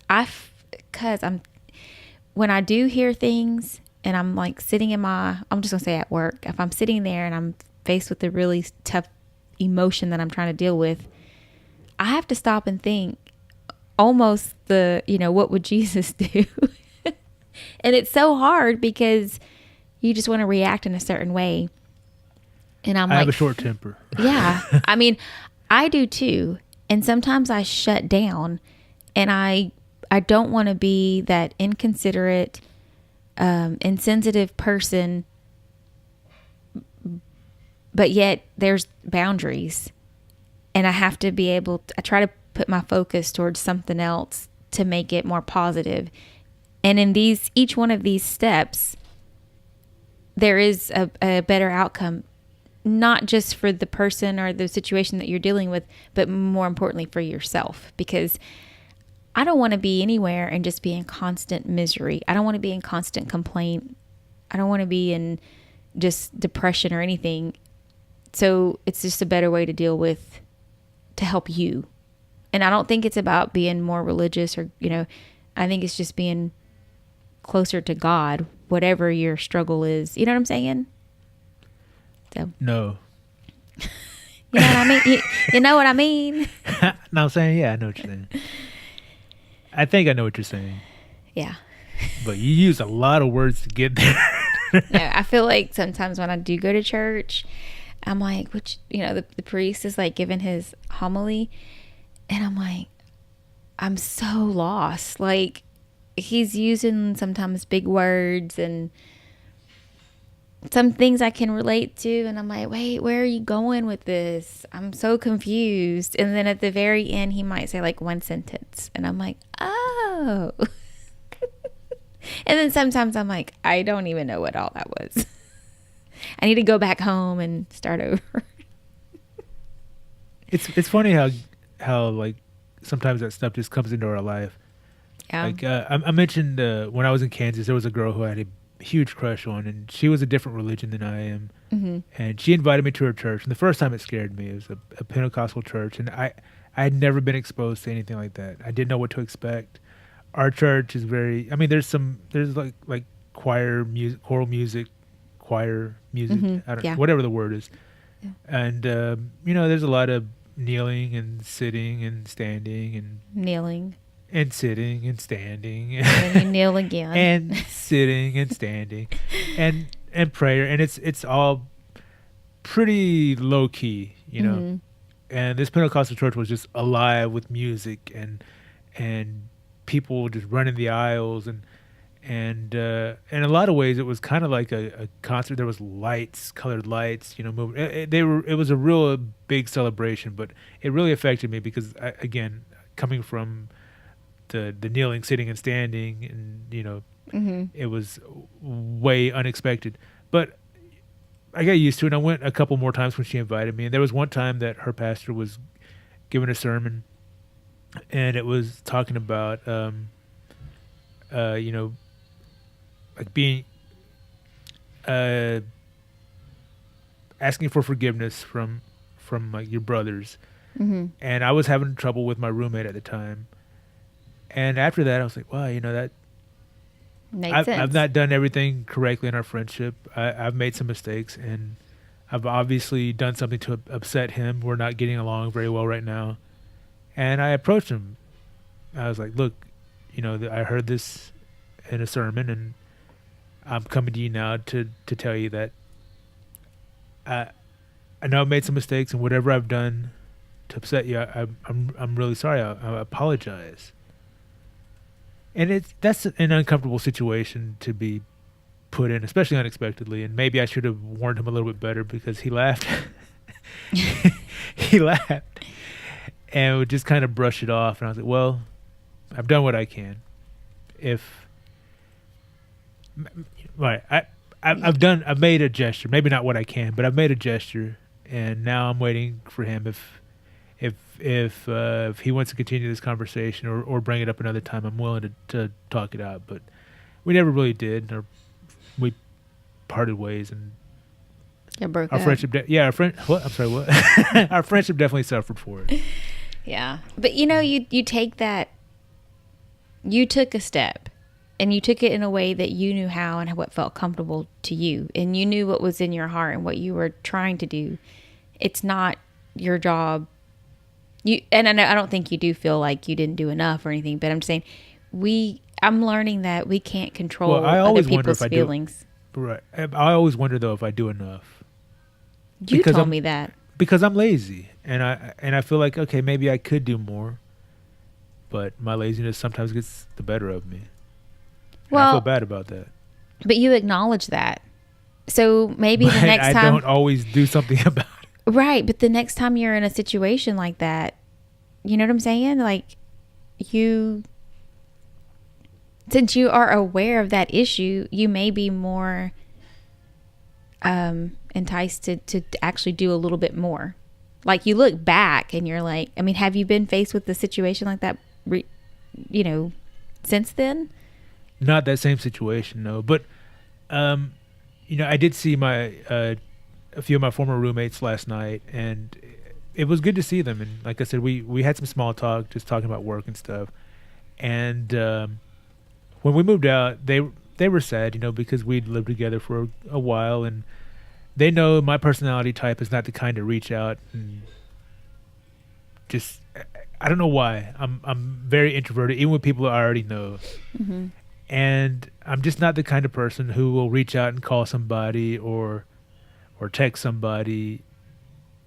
when I do hear things and I'm like sitting I'm just gonna say at work, if I'm sitting there and I'm faced with a really tough emotion that I'm trying to deal with, I have to stop and think almost what would Jesus do? And it's so hard because you just want to react in a certain way. And I have a short temper. Yeah. I mean, I do too. And sometimes I shut down, and I don't want to be that inconsiderate, insensitive person, but yet there's boundaries, and I have to be I try to put my focus towards something else to make it more positive. And in each one of these steps, there is a better outcome, not just for the person or the situation that you're dealing with, but more importantly for yourself. Because I don't want to be anywhere and just be in constant misery. I don't want to be in constant complaint. I don't want to be in just depression or anything. So it's just a better way to help you. And I don't think it's about being more religious or, I think it's just being closer to God, whatever your struggle is. You know what I'm saying? So. No. You know what I mean? You know what I mean? No, I'm saying, yeah, I know what you're saying. I think I know what you're saying. Yeah. But you use a lot of words to get there. No, I feel like sometimes when I do go to church, I'm like, the priest is like giving his homily, and I'm like, I'm so lost. Like, he's using sometimes big words and some things I can relate to, and I'm like, wait, where are you going with this? I'm so confused. And then at the very end, he might say like one sentence, and I'm like, oh. And then sometimes I'm like, I don't even know what all that was. I need to go back home and start over. It's funny how like sometimes that stuff just comes into our life. Yeah. Like I mentioned when I was in Kansas, there was a girl who I had a huge crush on, and she was a different religion than I am. Mm-hmm. And she invited me to her church. And the first time it scared me. It was a Pentecostal church, and I had never been exposed to anything like that. I didn't know what to expect. Our church is there's like choral music, Mm-hmm. I don't Yeah. whatever the word is. Yeah. And there's a lot of kneeling and sitting and standing and Kneeling. and sitting and standing And then you kneel again. and sitting and standing and prayer, and it's all pretty low key, Mm-hmm. And this Pentecostal church was just alive with music and people just running the aisles, and in a lot of ways it was kind of like a concert. There was colored lights, moving. It was a real big celebration, but it really affected me because again, coming from the kneeling, sitting, and standing, and it was way unexpected. But I got used to it. And I went a couple more times when she invited me, and there was one time that her pastor was giving a sermon, and it was talking about like being asking for forgiveness from like your brothers. And I was having trouble with my roommate at the time, and after that I was like, wow, that Makes sense. I've not done everything correctly in our friendship. I've made some mistakes, and I've obviously done something to upset him. We're not getting along very well right now. And I approached him. I was like, look, I heard this in a sermon, and I'm coming to you now to tell you that I know I've made some mistakes, and whatever I've done to upset you, I'm really sorry. I apologize. And that's an uncomfortable situation to be put in, especially unexpectedly. And maybe I should have warned him a little bit better, because he laughed. He laughed and would just kind of brush it off. And I was like, well, I've done what I can. I've made a gesture, maybe not what I can, but I've made a gesture, and now I'm waiting for him. If he wants to continue this conversation or bring it up another time, I'm willing to talk it out. But we never really did, or we parted ways, and broke our up. friendship. What? I'm sorry. What? Our friendship definitely suffered for it. Yeah, but you take that. You took a step, and you took it in a way that you knew how and what felt comfortable to you, and you knew what was in your heart and what you were trying to do. It's not your job. And I don't think you do feel like you didn't do enough or anything, but I'm just saying, I'm learning that we can't control other people's feelings. Right. I always wonder though if I do enough. You told me that. Because I'm lazy, and I feel like, okay, maybe I could do more, but my laziness sometimes gets the better of me. And I feel bad about that. But you acknowledge that. So maybe the next time I don't always do something about it. Right, but the next time you're in a situation like that, you know what I'm saying? Like, since you are aware of that issue, you may be more enticed to actually do a little bit more. Like, you look back and you're like, I mean, have you been faced with a situation like that, since then? Not that same situation, no. But, I did see a few of my former roommates last night, and it was good to see them. And like I said, we had some small talk, just talking about work and stuff. And when we moved out, they were sad, because we'd lived together for a while, and they know my personality type is not the kind to reach out and just, I don't know why. I'm very introverted, even with people I already know. Mm-hmm. And I'm just not the kind of person who will reach out and call somebody or text somebody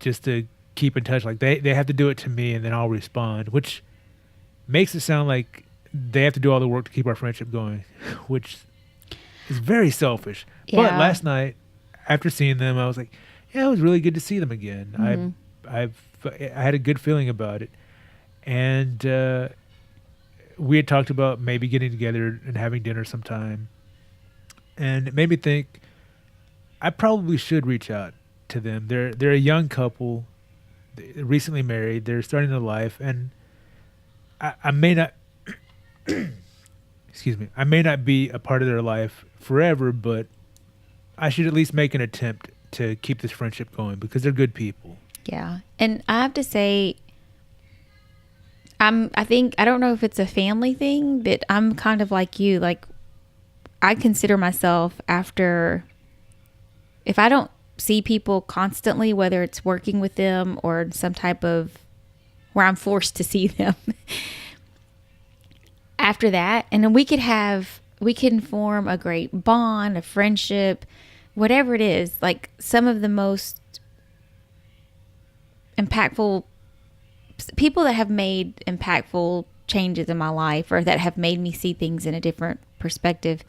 just to keep in touch. Like they have to do it to me, and then I'll respond, which makes it sound like they have to do all the work to keep our friendship going, which is very selfish. Yeah. But last night, after seeing them, I was like, yeah, it was really good to see them again. Mm-hmm. I had a good feeling about it. And we had talked about maybe getting together and having dinner sometime. And it made me think, I probably should reach out to them. They're a young couple, recently married. They're starting their life, and I may not, excuse me, I may not be a part of their life forever, but I should at least make an attempt to keep this friendship going, because they're good people. Yeah, and I have to say, I don't know if it's a family thing, but I'm kind of like you. Like, I consider myself, if I don't see people constantly, whether it's working with them or some type of where I'm forced to see them, after that, and then we can form a great bond, a friendship, whatever it is. Like, some of the most impactful people that have made impactful changes in my life, or that have made me see things in a different perspective,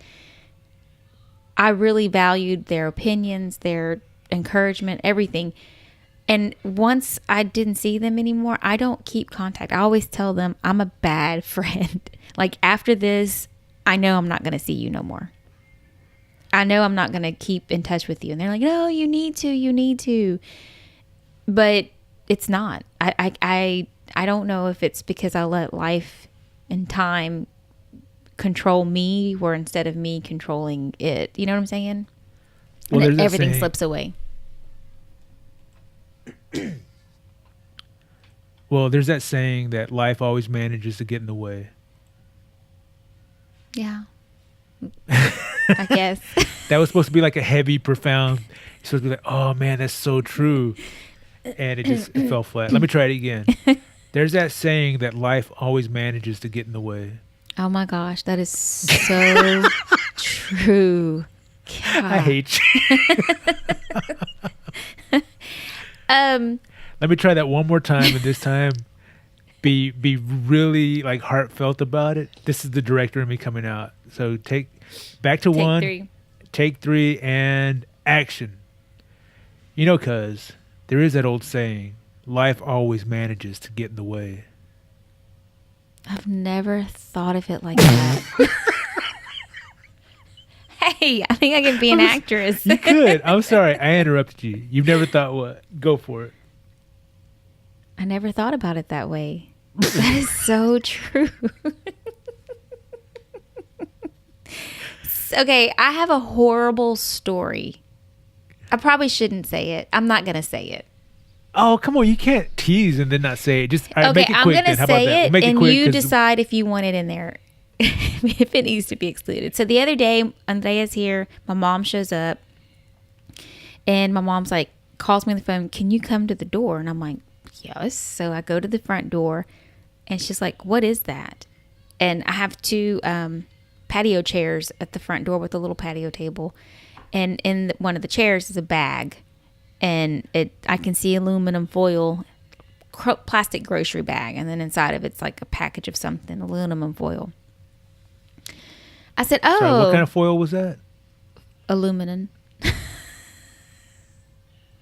I really valued their opinions, their encouragement, everything. And once I didn't see them anymore, I don't keep contact. I always tell them I'm a bad friend. Like after this, I know I'm not going to see you no more. I know I'm not going to keep in touch with you. And they're like, no, you need to. But it's not. I don't know if it's because I let life and time control me, or instead of me controlling it. You know what I'm saying? Well, and everything slips away. Well, there's that saying that life always manages to get in the way. Yeah. I guess. That was supposed to be like a heavy, profound. You're supposed to be like, oh man, that's so true. And it fell flat. Let me try it again. There's that saying that life always manages to get in the way. Oh my gosh, that is so true. God. I hate you. Let me try that one more time, and this time be really like heartfelt about it. This is the director and me coming out. So take one, 3. Take 3, and action. You know, cuz there is that old saying, life always manages to get in the way. I've never thought of it like that. Hey, I think I can be an actress. You could. I'm sorry. I interrupted you. You've never thought what? Go for it. I never thought about it that way. That is so true. Okay, I have a horrible story. I probably shouldn't say it. I'm not going to say it. Oh, come on. You can't tease and then not say it. Just okay, make it quick. I'm going to say it, we'll and quick you decide if you want it in there. If it needs to be excluded. So the other day, Andrea's here. My mom shows up. And my mom's like, calls me on the phone. Can you come to the door? And I'm like, yes. So I go to the front door. And she's like, what is that? And I have 2 patio chairs at the front door with a little patio table. And in one of the chairs is a bag. And I can see aluminum foil, plastic grocery bag. And then inside of it's like a package of something, aluminum foil. I said, oh. Sorry, what kind of foil was that? Aluminum.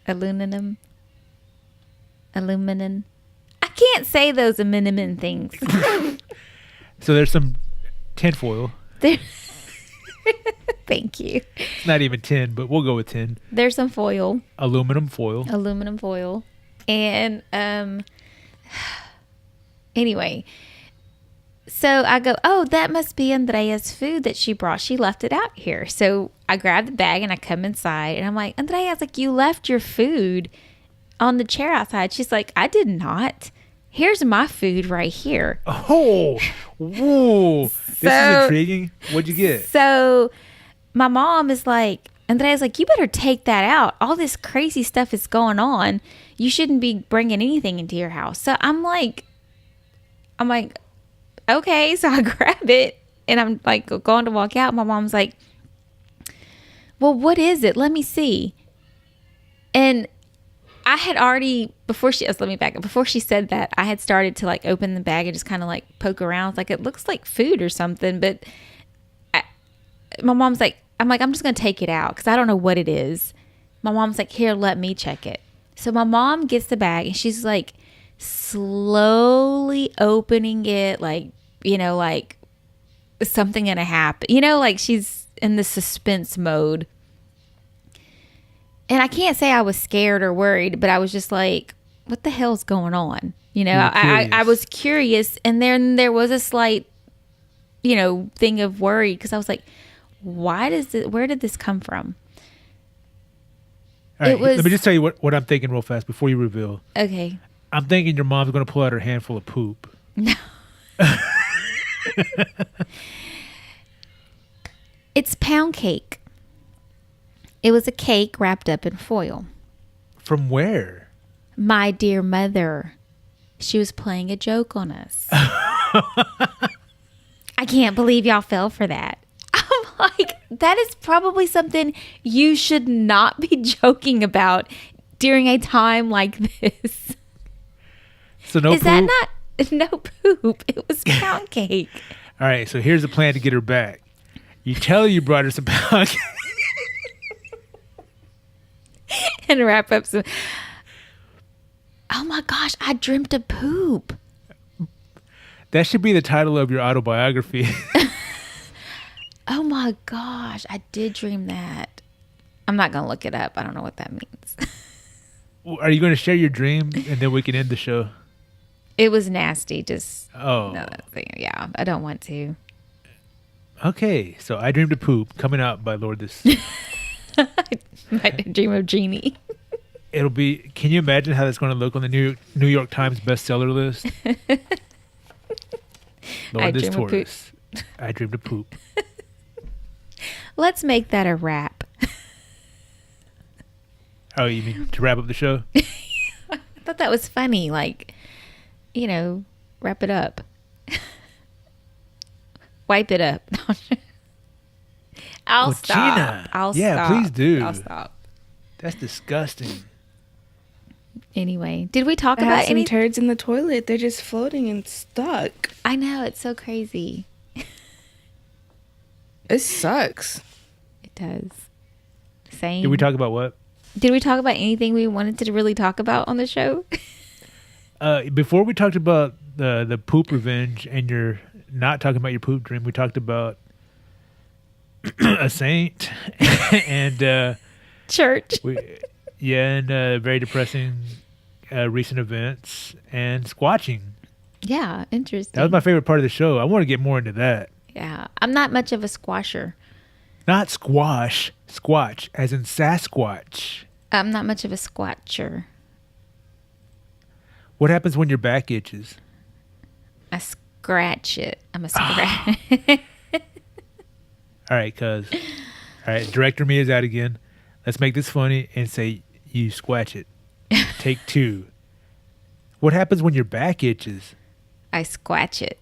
Aluminum. I can't say those aluminum things. So there's some tin foil. Thank you. It's not even tin, but we'll go with tin. There's some foil. Aluminum foil. And anyway, so I go, oh, that must be Andrea's food that she brought. She left it out here. So I grab the bag and I come inside and I'm like, Andrea's like, you left your food on the chair outside. She's like, I did not. Here's my food right here. Oh, whoa. This is intriguing. What'd you get? So my mom is like, Andrea's like, you better take that out. All this crazy stuff is going on. You shouldn't be bringing anything into your house. So I'm like, okay. So I grab it and I'm like going to walk out. My mom's like, well, what is it? Let me see. And I had already, before she said that, I had started to like open the bag and just kind of like poke around. Like, it looks like food or something. But my mom's like, I'm just going to take it out because I don't know what it is. My mom's like, here, let me check it. So my mom gets the bag and she's like slowly opening it, like, you know, like something gonna happen. You know, like she's in the suspense mode. And I can't say I was scared or worried, but I was just like, what the hell's going on? You know, I was curious. And then there was a slight, you know, thing of worry because I was like, where did this come from? All right, let me just tell you what I'm thinking real fast before you reveal. Okay. I'm thinking your mom's going to pull out her handful of poop. No. It's pound cake. It was a cake wrapped up in foil. From where? My dear mother. She was playing a joke on us. I can't believe y'all fell for that. I'm like, that is probably something you should not be joking about during a time like this. So no poop? Is that not? No poop. It was pound cake. All right, so here's the plan to get her back. You tell her you brought her some pound cake. And wrap up some. Oh my gosh, I dreamt of poop. That should be the title of your autobiography. Oh my gosh, I did dream that. I'm not going to look it up. I don't know what that means. Are you going to share your dream and then we can end the show? It was nasty. Just Oh. no, yeah, I don't want to. Okay, so I Dreamed of Poop, coming out by Lourdes. My dream of Genie. It'll be. Can you imagine how that's going to look on the New York Times bestseller list? Lourdes Dream of Torres. I Dreamed of Poop. Let's make that a wrap. Oh, you mean to wrap up the show? I thought that was funny. Like, you know, wrap it up. Wipe it up. I'll stop. Gina. I'll Yeah, stop. please do. I'll stop. That's disgusting. Anyway, did we talk I have about some any? turds in the toilet. They're just floating and stuck. I know, it's so crazy. It sucks. It does. Same. Did we talk about what? Did we talk about anything we wanted to really talk about on the show? Before we talked about the poop revenge and you're not talking about your poop dream, we talked about a saint and Church. and very depressing recent events and squatching. Yeah, interesting. That was my favorite part of the show. I want to get more into that. Yeah, I'm not much of a squasher. Not squash, squatch, as in Sasquatch. I'm not much of a squatcher. What happens when your back itches? I scratch it. I'm a scratch. All right, cuz. All right, director me is out again. Let's make this funny and say you squatch it. Take two. What happens when your back itches? I squatch it.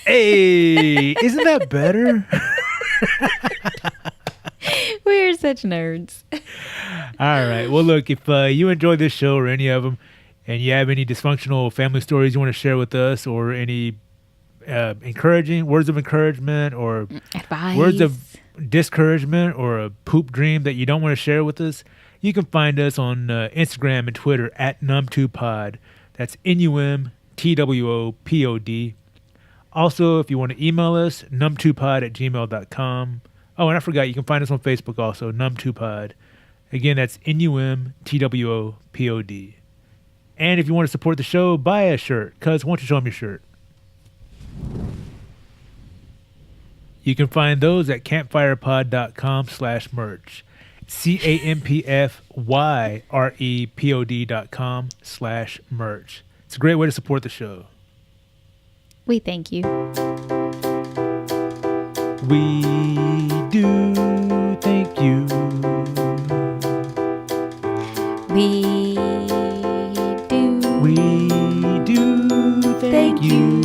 Hey, isn't that better? We're such nerds. All right. Well, look, if you enjoy this show or any of them, and you have any dysfunctional family stories you want to share with us, or any encouraging words of encouragement, or Advice. words of discouragement, or a poop dream that you don't want to share with us, you can find us on Instagram and Twitter at NumTwoPod. That's NumTwoPod. Also, if you want to email us, NumTwoPod@gmail.com. Oh, and I forgot, you can find us on Facebook also, NumTwoPod. Again, that's NumTwoPod. And if you want to support the show, buy a shirt. Cuz, why don't you show them your shirt? You can find those at campfirepod.com/merch. campfyrepod.com/merch. It's a great way to support the show. We thank you. We do thank you. We do thank you.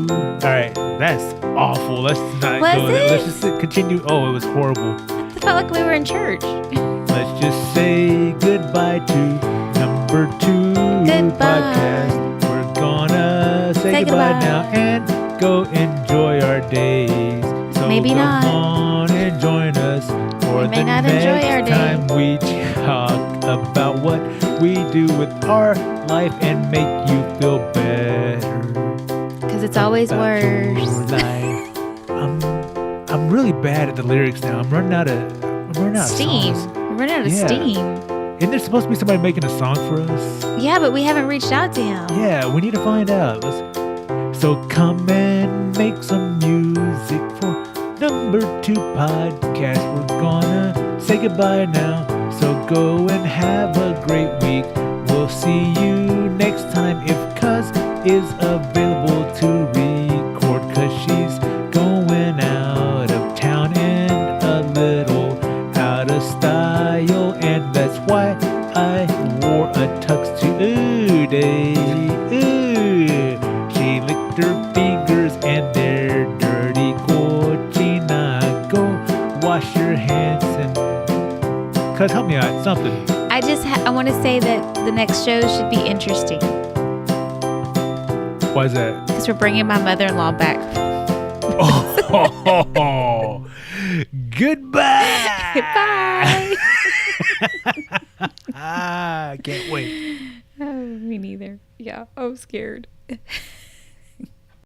All right, that's awful. Let's not Was go there. it? Let's just continue. Oh, it was horrible. I felt like we were in church. Let's just say goodbye to number 2 Goodbye. podcast. We're gonna say goodbye now and go enjoy our days. So Maybe come not. on and join us for We may the not next enjoy our day. time we talk about what we do with our life and make you feel better. Because it's always about your worse. life. I'm really bad at the lyrics now. I'm running out of Steam. songs. We're running out of Yeah. steam. Isn't there supposed to be somebody making a song for us? Yeah, but we haven't reached out to him. Yeah, we need to find out. So come and make some music for number 2 podcast. We're gonna say goodbye now. So go and have a great week. We'll see you next time if Cuz is available to record, cause she's going out of town and a little out of style, and that's why I wore a tux today. Ooh. She licked her fingers and they're dirty. Cochina, go wash your hands and Cuz, help me out, something. I want to say that the next show should be interesting. Why is that? Because we're bringing my mother-in-law back. Oh, goodbye. Goodbye. I can't wait. Oh, me neither. Yeah, I'm scared.